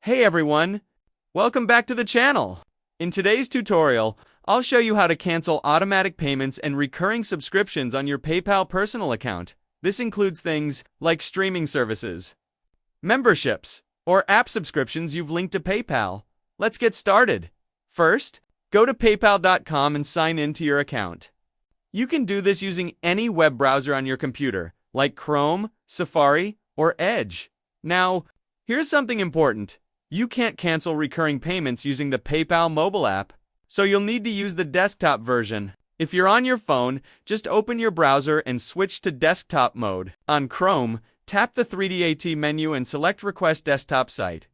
Hey everyone! Welcome back to the channel! In today's tutorial, I'll show you how to cancel automatic payments and recurring subscriptions on your PayPal personal account. This includes things like streaming services, memberships, or app subscriptions you've linked to PayPal. Let's get started. First, go to paypal.com and sign in to your account. You can do this using any web browser on your computer, like Chrome, Safari, or Edge. Now, here's something important. You can't cancel recurring payments using the PayPal mobile app, so you'll need to use the desktop version. If you're on your phone, just open your browser and switch to desktop mode. On Chrome, tap the 3dAT menu and select Request Desktop Site.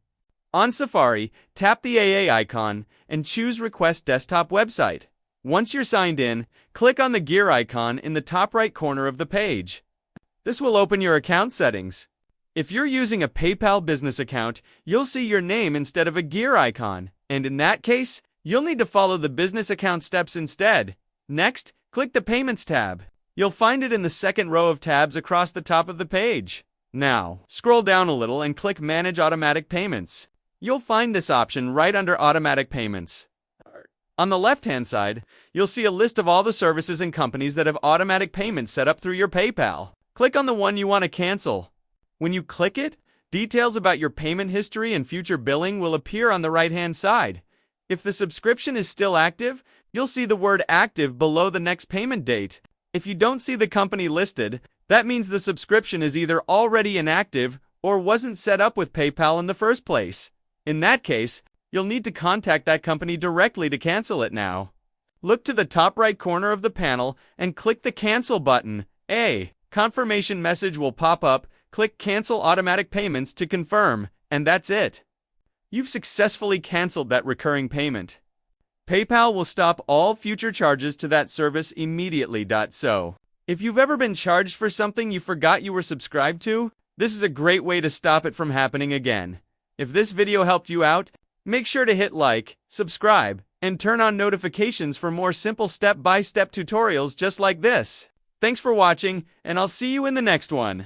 On Safari, tap the AA icon and choose Request Desktop Website. Once you're signed in, click on the gear icon in the top right corner of the page. This will open your account settings. If you're using a PayPal business account, you'll see your name instead of a gear icon, and in that case, you'll need to follow the business account steps instead. Next, click the Payments tab. You'll find it in the second row of tabs across the top of the page. Now, scroll down a little and click Manage Automatic Payments. You'll find this option right under Automatic Payments. On the left-hand side, you'll see a list of all the services and companies that have automatic payments set up through your PayPal. Click on the one you want to cancel. When you click it, details about your payment history and future billing will appear on the right-hand side. If the subscription is still active, you'll see the word active below the next payment date. If you don't see the company listed, that means the subscription is either already inactive or wasn't set up with PayPal in the first place. In that case, you'll need to contact that company directly to cancel it now. Look to the top right corner of the panel and click the Cancel button. A confirmation message will pop up. Click Cancel Automatic Payments to confirm, and that's it. You've successfully canceled that recurring payment. PayPal will stop all future charges to that service immediately. So, if you've ever been charged for something you forgot you were subscribed to, this is a great way to stop it from happening again. If this video helped you out, make sure to hit like, subscribe, and turn on notifications for more simple step-by-step tutorials just like this. Thanks for watching, and I'll see you in the next one.